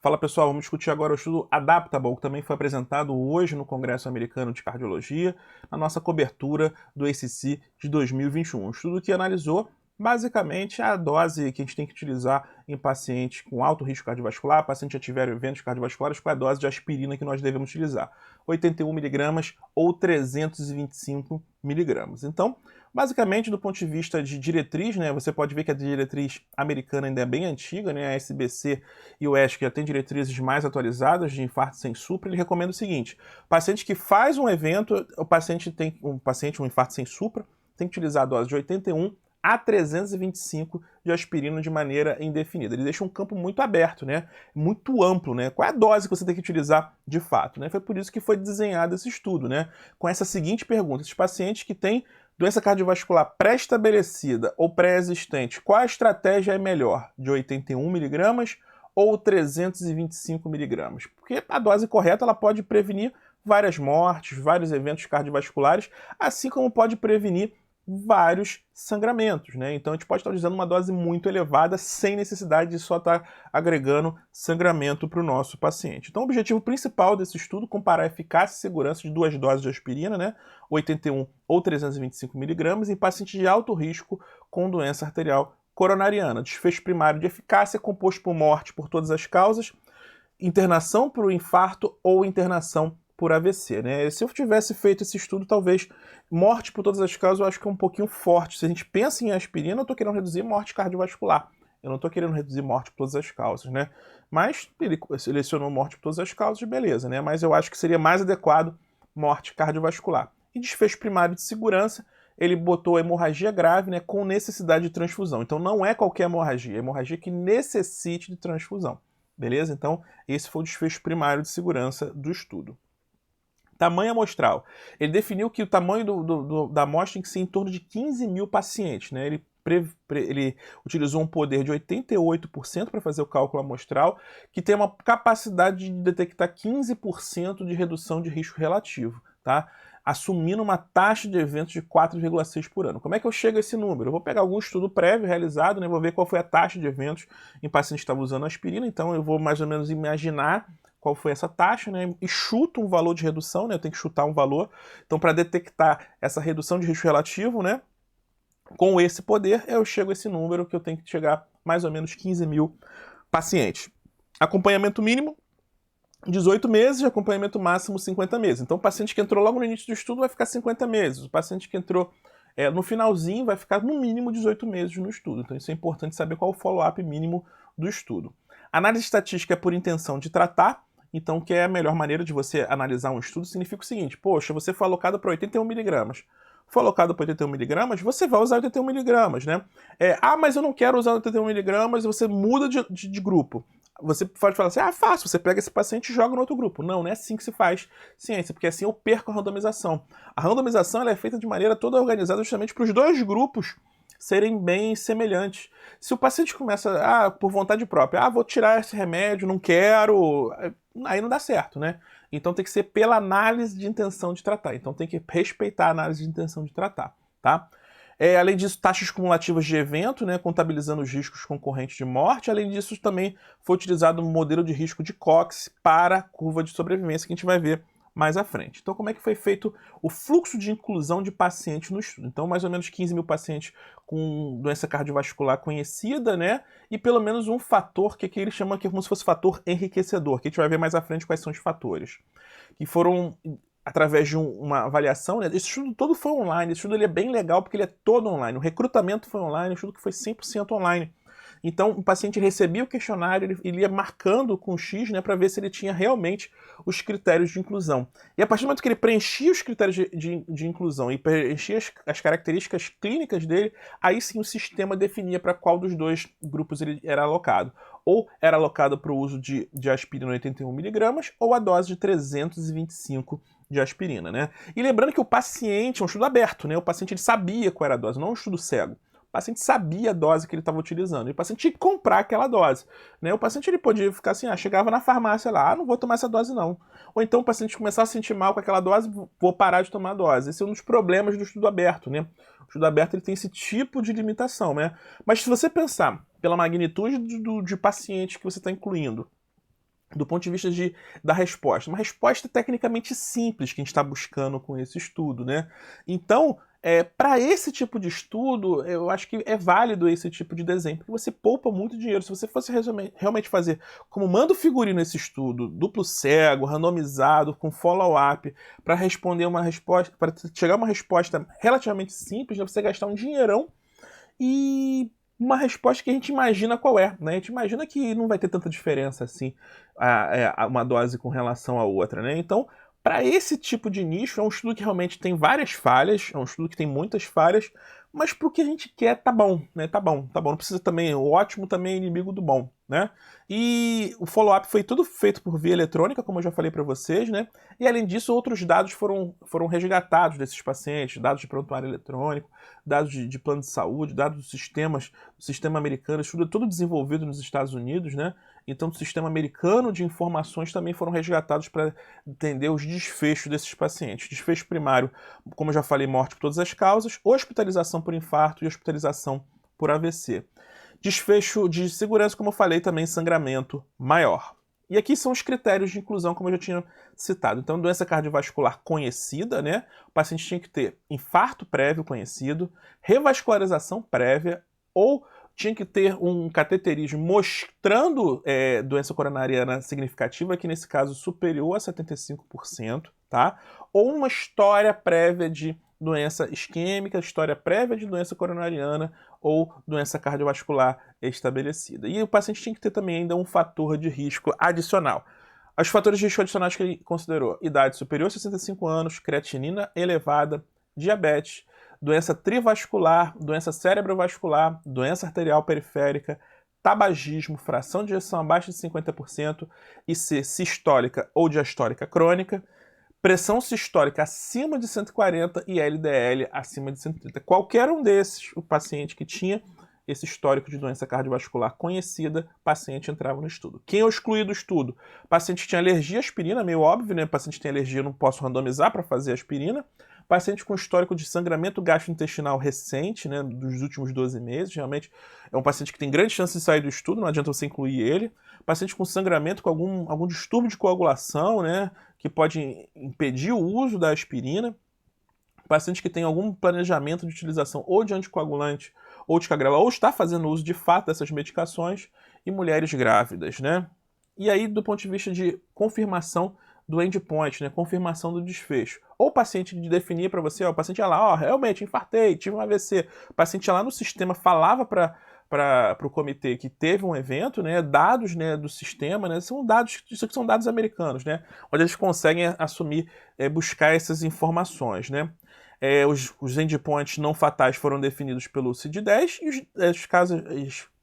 Fala pessoal, vamos discutir agora o estudo Adaptable, que também foi apresentado hoje no Congresso Americano de Cardiologia, na nossa cobertura do ACC de 2021. Um estudo que analisou basicamente a dose que a gente tem que utilizar em pacientes com alto risco cardiovascular, pacientes que já tiveram eventos cardiovasculares, qual é a dose de aspirina que nós devemos utilizar, 81 mg ou 325 mg. Então, basicamente, do ponto de vista de diretriz, né, você pode ver que a diretriz americana ainda é bem antiga, né, a SBC e o ESC já tem diretrizes mais atualizadas de infarto sem supra. Ele recomenda o seguinte: paciente que faz um evento, o paciente tem um infarto sem supra, tem que utilizar a dose de 81 a 325 de aspirina de maneira indefinida. Ele deixa um campo muito aberto, né? Muito amplo, né? Qual é a dose que você tem que utilizar de fato, né? Foi por isso que foi desenhado esse estudo, né? Com essa seguinte pergunta: esses pacientes que têm doença cardiovascular pré-estabelecida ou pré-existente, qual a estratégia é melhor? De 81 mg ou 325 mg? Porque a dose correta ela pode prevenir várias mortes, vários eventos cardiovasculares, assim como pode prevenir vários sangramentos, né? Então a gente pode estar utilizando uma dose muito elevada sem necessidade de só estar agregando sangramento para o nosso paciente. Então o objetivo principal desse estudo é comparar a eficácia e segurança de duas doses de aspirina, né? 81 ou 325 mg em pacientes de alto risco com doença arterial coronariana. Desfecho primário de eficácia composto por morte por todas as causas, internação por infarto ou internação por AVC, né? Se eu tivesse feito esse estudo, talvez morte por todas as causas eu acho que é um pouquinho forte. Se a gente pensa em aspirina, eu estou querendo reduzir morte cardiovascular. Eu não estou querendo reduzir morte por todas as causas, né? Mas ele selecionou morte por todas as causas, beleza, né? Mas eu acho que seria mais adequado morte cardiovascular. E desfecho primário de segurança, ele botou hemorragia grave, né, com necessidade de transfusão. Então não é qualquer hemorragia, é hemorragia que necessite de transfusão. Beleza? Então esse foi o desfecho primário de segurança do estudo. Tamanho amostral. Ele definiu que o tamanho da amostra tem que ser em torno de 15 mil pacientes, né? Ele utilizou um poder de 88% para fazer o cálculo amostral, que tem uma capacidade de detectar 15% de redução de risco relativo, tá? Assumindo uma taxa de eventos de 4,6 por ano. Como é que eu chego a esse número? Eu vou pegar algum estudo prévio realizado, né? Vou ver qual foi a taxa de eventos em pacientes que estavam usando aspirina, então eu vou mais ou menos imaginar qual foi essa taxa, né? E chuto um valor de redução, né? Eu tenho que chutar um valor. Então, para detectar essa redução de risco relativo, né? Com esse poder, eu chego a esse número que eu tenho que chegar mais ou menos 15 mil pacientes. Acompanhamento mínimo, 18 meses, acompanhamento máximo 50 meses. Então, o paciente que entrou logo no início do estudo vai ficar 50 meses. O paciente que entrou no finalzinho vai ficar no mínimo 18 meses no estudo. Então, isso é importante saber qual é o follow-up mínimo do estudo. Análise estatística é por intenção de tratar. Então, que é a melhor maneira de você analisar um estudo, significa o seguinte: poxa, você foi alocado para 81 mg. Foi alocado para 81 mg, você vai usar 81 mg, né? Mas eu não quero usar 81 mg, e você muda de grupo. Você pode falar assim: fácil, você pega esse paciente e joga no outro grupo. Não é assim que se faz ciência, porque assim eu perco a randomização. A randomização ela é feita de maneira toda organizada justamente para os dois grupos serem bem semelhantes. Se o paciente começa, por vontade própria, vou tirar esse remédio, não quero, aí não dá certo, né? Então tem que ser pela análise de intenção de tratar. Então tem que respeitar a análise de intenção de tratar, tá? Além disso, taxas cumulativas de evento, né, contabilizando os riscos concorrentes de morte. Além disso, também foi utilizado um modelo de risco de Cox para a curva de sobrevivência, que a gente vai ver mais à frente. Então, como é que foi feito o fluxo de inclusão de pacientes no estudo? Então, mais ou menos 15 mil pacientes com doença cardiovascular conhecida, né? E pelo menos um fator que aqui ele chama que é como se fosse fator enriquecedor, que a gente vai ver mais à frente quais são os fatores. Que foram através de uma avaliação, né? Esse estudo todo foi online. Esse estudo ele é bem legal porque ele é todo online. O recrutamento foi online, o estudo que foi 100% online. Então, o paciente recebia o questionário, ele ia marcando com X, né, para ver se ele tinha realmente os critérios de inclusão. E a partir do momento que ele preenchia os critérios de inclusão e preenchia as características clínicas dele, aí sim o sistema definia para qual dos dois grupos ele era alocado. Ou era alocado para o uso de aspirina 81 mg ou a dose de 325 de aspirina, né? E lembrando que o paciente, é um estudo aberto, né? O paciente ele sabia qual era a dose, não é um estudo cego. O paciente sabia a dose que ele estava utilizando, e o paciente tinha que comprar aquela dose, né? O paciente ele podia ficar assim, chegava na farmácia lá, não vou tomar essa dose não. Ou então o paciente começar a sentir mal com aquela dose, vou parar de tomar a dose. Esse é um dos problemas do estudo aberto, né? O estudo aberto ele tem esse tipo de limitação, né? Mas se você pensar pela magnitude de pacientes que você está incluindo, do ponto de vista da resposta. Uma resposta tecnicamente simples que a gente está buscando com esse estudo, né? Então, para esse tipo de estudo, eu acho que é válido esse tipo de desenho, porque você poupa muito dinheiro. Se você fosse realmente fazer como manda o figurino esse estudo, duplo cego, randomizado, com follow-up, para responder uma resposta, para chegar a uma resposta relativamente simples, né, você gastar um dinheirão e uma resposta que a gente imagina qual é, né? A gente imagina que não vai ter tanta diferença assim, uma dose com relação à outra, né? Então, para esse tipo de nicho, é um estudo que realmente tem várias falhas, é um estudo que tem muitas falhas, mas pro que a gente quer, tá bom, né? Tá bom, tá bom. Não precisa também, o ótimo também é inimigo do bom, né? E o follow-up foi tudo feito por via eletrônica, como eu já falei para vocês, né? E além disso, outros dados foram resgatados desses pacientes, dados de prontuário eletrônico, dados de plano de saúde, dados dos sistemas, do sistema americano, estudo tudo desenvolvido nos Estados Unidos, né? Então, o sistema americano de informações também foram resgatados para entender os desfechos desses pacientes. Desfecho primário, como eu já falei, morte por todas as causas, hospitalização por infarto e hospitalização por AVC. Desfecho de segurança, como eu falei, também sangramento maior. E aqui são os critérios de inclusão, como eu já tinha citado. Então, doença cardiovascular conhecida, né? O paciente tinha que ter infarto prévio conhecido, revascularização prévia, ou tinha que ter um cateterismo mostrando doença coronariana significativa, que nesse caso superior a 75%, tá? Ou uma história prévia de doença isquêmica, história prévia de doença coronariana ou doença cardiovascular estabelecida. E o paciente tinha que ter também ainda um fator de risco adicional. Os fatores de risco adicionais que ele considerou: idade superior a 65 anos, creatinina elevada, diabetes, doença trivascular, doença cerebrovascular, doença arterial periférica, tabagismo, fração de ejeção abaixo de 50% e ser sistólica ou diastólica crônica, pressão sistólica acima de 140 e LDL acima de 130. Qualquer um desses, o paciente que tinha esse histórico de doença cardiovascular conhecida, paciente entrava no estudo. Quem eu excluí do estudo? Paciente que tinha alergia à aspirina, meio óbvio, né? Paciente que tem alergia, eu não posso randomizar para fazer aspirina. Paciente com histórico de sangramento gastrointestinal recente, né, dos últimos 12 meses, realmente é um paciente que tem grande chance de sair do estudo, não adianta você incluir ele. Paciente com sangramento, com algum distúrbio de coagulação, né, que pode impedir o uso da aspirina. Paciente que tem algum planejamento de utilização ou de anticoagulante ou de cagrela, ou está fazendo uso de fato dessas medicações, e mulheres grávidas, né? E aí, do ponto de vista de confirmação do endpoint, né, confirmação do desfecho. Ou o paciente definia para você, ó, o paciente ia lá, ó, realmente infartei, tive um AVC. O paciente ia lá no sistema, falava para o comitê que teve um evento, né, dados, né, do sistema, né, são dados, isso aqui são dados americanos, né, onde eles conseguem assumir, buscar essas informações, né. Os endpoints não fatais foram definidos pelo CID-10 e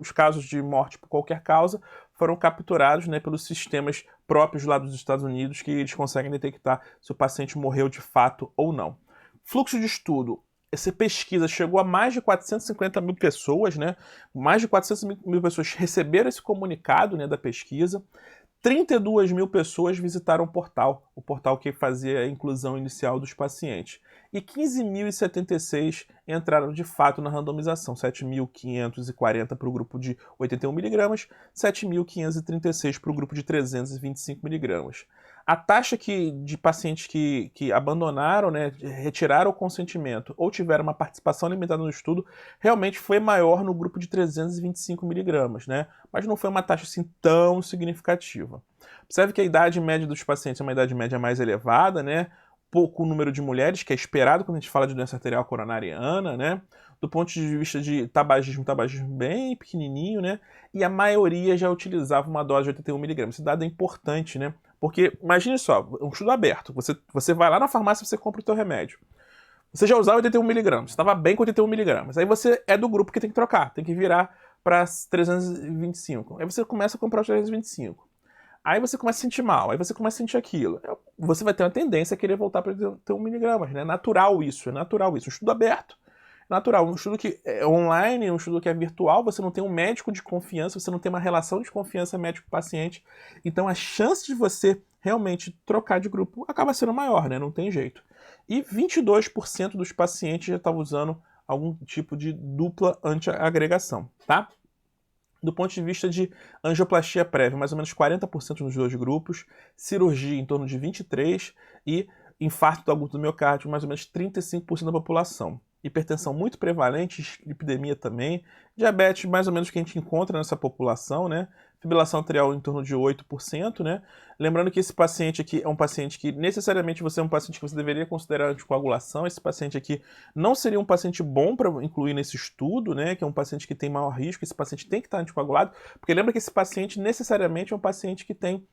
os casos de morte por qualquer causa foram capturados, né, pelos sistemas próprios lá dos Estados Unidos, que eles conseguem detectar se o paciente morreu de fato ou não. Fluxo de estudo. Essa pesquisa chegou a mais de 450 mil pessoas, né? Mais de 400 mil pessoas receberam esse comunicado, né, da pesquisa. 32 mil pessoas visitaram o portal que fazia a inclusão inicial dos pacientes. E 15.076 entraram de fato na randomização, 7.540 para o grupo de 81mg, 7.536 para o grupo de 325mg. A taxa de pacientes que abandonaram, né, retiraram o consentimento ou tiveram uma participação limitada no estudo realmente foi maior no grupo de 325mg, né, mas não foi uma taxa assim tão significativa. Observe que a idade média dos pacientes é uma idade média mais elevada, né, pouco número de mulheres, que é esperado quando a gente fala de doença arterial coronariana, né? Do ponto de vista de tabagismo bem pequenininho, né? E a maioria já utilizava uma dose de 81mg. Esse dado é importante, né? Porque, imagine só, um estudo aberto. Você vai lá na farmácia e você compra o seu remédio. Você já usava 81mg, você estava bem com 81mg. Aí você é do grupo que tem que trocar, tem que virar para 325. Aí você começa a comprar os 325. Aí você começa a sentir mal, aí você começa a sentir aquilo. Você vai ter uma tendência a querer voltar para 81mg, né? É natural isso, é natural isso. Um estudo aberto, é natural. Um estudo que é online, um estudo que é virtual, você não tem um médico de confiança, você não tem uma relação de confiança médico-paciente. Então a chance de você realmente trocar de grupo acaba sendo maior, né? Não tem jeito. E 22% dos pacientes já estavam usando algum tipo de dupla antiagregação, tá? Do ponto de vista de angioplastia prévia, mais ou menos 40% nos dois grupos, cirurgia em torno de 23% e infarto agudo do miocárdio, mais ou menos 35% da população. Hipertensão muito prevalente, dislipidemia também, diabetes mais ou menos que a gente encontra nessa população, né? Fibrilação atrial em torno de 8%, né? Lembrando que esse paciente aqui é um paciente que necessariamente você é um paciente que você deveria considerar anticoagulação. Esse paciente aqui não seria um paciente bom para incluir nesse estudo, né? Que é um paciente que tem maior risco, esse paciente tem que estar anticoagulado, porque lembra que esse paciente necessariamente é um paciente que tem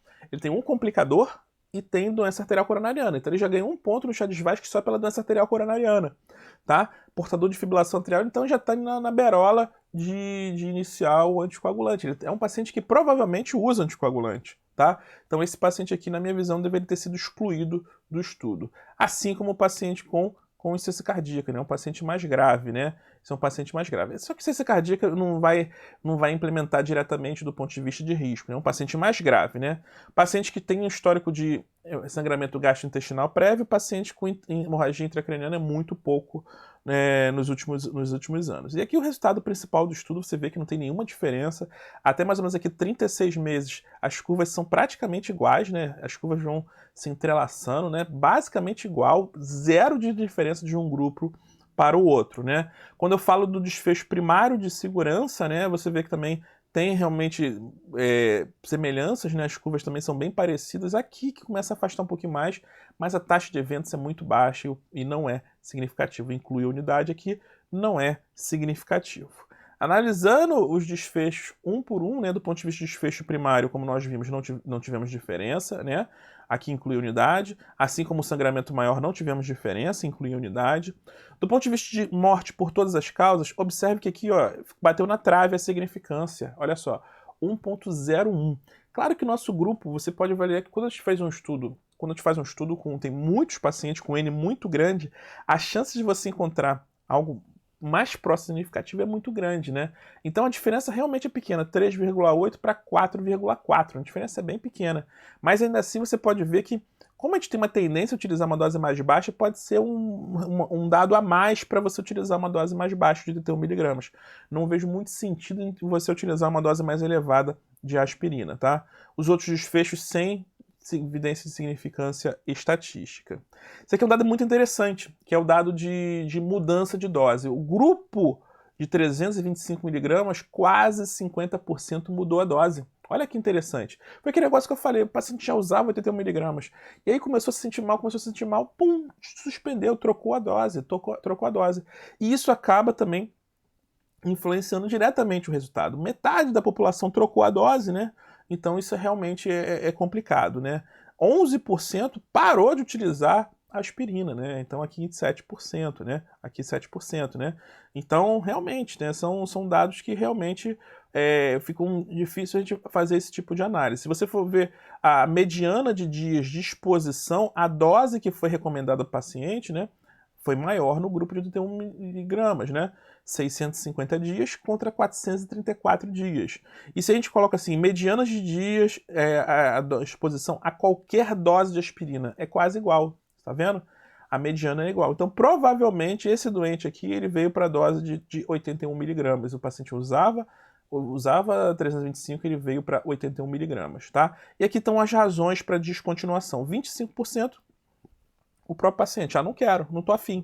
um complicador e tem doença arterial coronariana. Então ele já ganhou um ponto no Chades-Vasques só pela doença arterial coronariana, tá? Portador de fibrilação atrial, então já está na berola de iniciar o anticoagulante. Ele é um paciente que provavelmente usa anticoagulante, tá? Então esse paciente aqui, na minha visão, deveria ter sido excluído do estudo. Assim como o paciente com insuficiência cardíaca, né? Um paciente mais grave, né? Esse é um paciente mais grave. Só que insuficiência cardíaca não vai implementar diretamente do ponto de vista de risco, né? Um paciente mais grave, né? Paciente que tem um histórico de sangramento gastrointestinal prévio, paciente com hemorragia intracraniana é muito pouco, né, nos últimos anos. E aqui o resultado principal do estudo, você vê que não tem nenhuma diferença. Até mais ou menos aqui 36 meses, as curvas são praticamente iguais, né? As curvas vão se entrelaçando, né? Basicamente igual, zero de diferença de um grupo para o outro, né? Quando eu falo do desfecho primário de segurança, né, você vê que também tem realmente semelhanças, né? As curvas também são bem parecidas. Aqui que começa a afastar um pouquinho mais, mas a taxa de eventos é muito baixa e não é significativo. Inclui a unidade aqui, não é significativo. Analisando os desfechos um por um, né, do ponto de vista de desfecho primário, como nós vimos, não tivemos diferença, né? Aqui inclui unidade, assim como o sangramento maior não tivemos diferença, inclui unidade. Do ponto de vista de morte por todas as causas, observe que aqui, ó, bateu na trave a significância. Olha só, 1.01. Claro que o nosso grupo, você pode avaliar que quando a gente faz um estudo, tem muitos pacientes com N muito grande, a chance de você encontrar algo mais próximo significativo é muito grande, né? Então a diferença realmente é pequena, 3,8 para 4,4, a diferença é bem pequena. Mas ainda assim você pode ver que, como a gente tem uma tendência a utilizar uma dose mais baixa, pode ser um dado a mais para você utilizar uma dose mais baixa de 31 miligramas. Não vejo muito sentido em você utilizar uma dose mais elevada de aspirina, tá? Os outros desfechos sem evidência de significância estatística. Esse aqui é um dado muito interessante, que é o dado de mudança de dose. O grupo de 325 miligramas, quase 50% mudou a dose. Olha que interessante. Foi aquele negócio que eu falei, o paciente já usava 81 miligramas. E aí começou a se sentir mal, pum, suspendeu, trocou a dose. E isso acaba também influenciando diretamente o resultado. Metade da população trocou a dose, né? Então isso realmente é complicado, né? 11% parou de utilizar a aspirina, né? Então aqui 7%, né? Aqui 7%, né? Então realmente, né? São dados que realmente ficam difícil a gente fazer esse tipo de análise. Se você for ver a mediana de dias de exposição, a dose que foi recomendada ao paciente, né? Foi maior no grupo de 81 miligramas, né? 650 dias contra 434 dias. E se a gente coloca assim, medianas de dias, a exposição a qualquer dose de aspirina é quase igual, tá vendo? A mediana é igual. Então, provavelmente, esse doente aqui, ele veio para a dose de 81 miligramas. O paciente usava 325, ele veio para 81 miligramas, tá? E aqui estão as razões para descontinuação. 25%, o próprio paciente, não quero, não tô afim,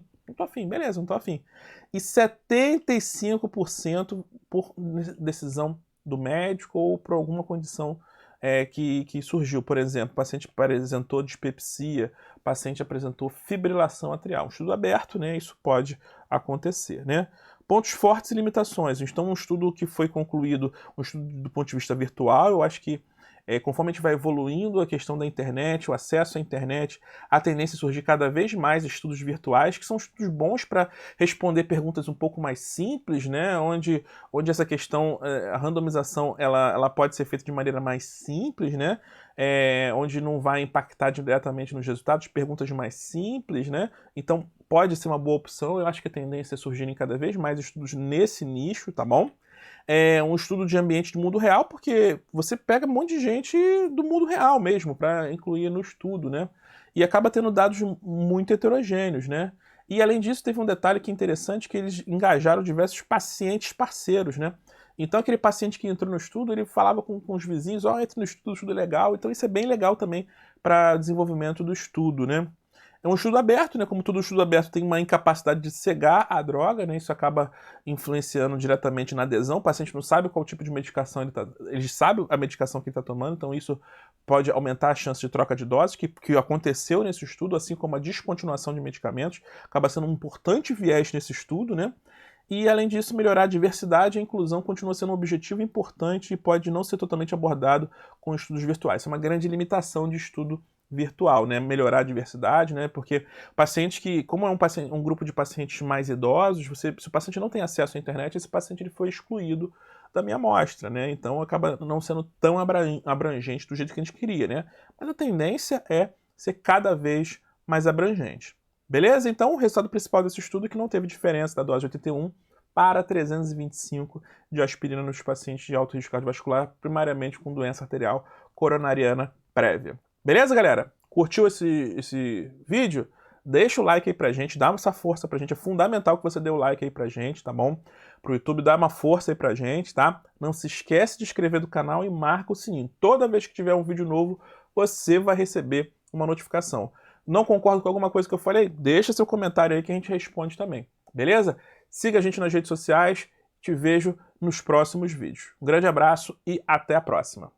beleza, não tô afim. E 75% por decisão do médico ou por alguma condição que surgiu. Por exemplo, o paciente apresentou dispepsia, o paciente apresentou fibrilação atrial. Um estudo aberto, né? Isso pode acontecer, né? Pontos fortes e limitações. Então, um estudo que foi concluído, um estudo do ponto de vista virtual, eu acho que conforme a gente vai evoluindo a questão da internet, o acesso à internet, a tendência a surgir cada vez mais estudos virtuais, que são estudos bons para responder perguntas um pouco mais simples, né? Onde essa questão, a randomização, ela pode ser feita de maneira mais simples, né? Onde não vai impactar diretamente nos resultados, perguntas mais simples, né? Então pode ser uma boa opção. Eu acho que a tendência é surgirem cada vez mais estudos nesse nicho, tá bom? Um estudo de ambiente do mundo real, porque você pega um monte de gente do mundo real mesmo para incluir no estudo, né? E acaba tendo dados muito heterogêneos, né? E além disso, teve um detalhe que é interessante, que eles engajaram diversos pacientes parceiros, né? Então aquele paciente que entrou no estudo, ele falava com os vizinhos, ó, entra no estudo, o estudo é legal. Então isso é bem legal também para desenvolvimento do estudo, né? É um estudo aberto, né? Como todo estudo aberto tem uma incapacidade de cegar a droga, né? Isso acaba influenciando diretamente na adesão. O paciente não sabe qual tipo de medicação ele sabe a medicação que ele está tomando, então isso pode aumentar a chance de troca de doses, que aconteceu nesse estudo, assim como a descontinuação de medicamentos, acaba sendo um importante viés nesse estudo, né? E, além disso, melhorar a diversidade e a inclusão continua sendo um objetivo importante e pode não ser totalmente abordado com estudos virtuais. Isso é uma grande limitação de estudo virtual, né? Melhorar a diversidade, né? Porque pacientes que, como é um grupo de pacientes mais idosos, se o paciente não tem acesso à internet, esse paciente ele foi excluído da minha amostra, né? Então acaba não sendo tão abrangente do jeito que a gente queria, né? Mas a tendência é ser cada vez mais abrangente. Beleza? Então, o resultado principal desse estudo é que não teve diferença da dose de 81 para 325 de aspirina nos pacientes de alto risco cardiovascular, primariamente com doença arterial coronariana prévia. Beleza, galera? Curtiu esse vídeo? Deixa o like aí pra gente, dá essa força pra gente. É fundamental que você dê o like aí pra gente, tá bom? Pro YouTube dar uma força aí pra gente, tá? Não se esquece de inscrever no canal e marca o sininho. Toda vez que tiver um vídeo novo, você vai receber uma notificação. Não concorda com alguma coisa que eu falei? Deixa seu comentário aí que a gente responde também. Beleza? Siga a gente nas redes sociais. Te vejo nos próximos vídeos. Um grande abraço e até a próxima.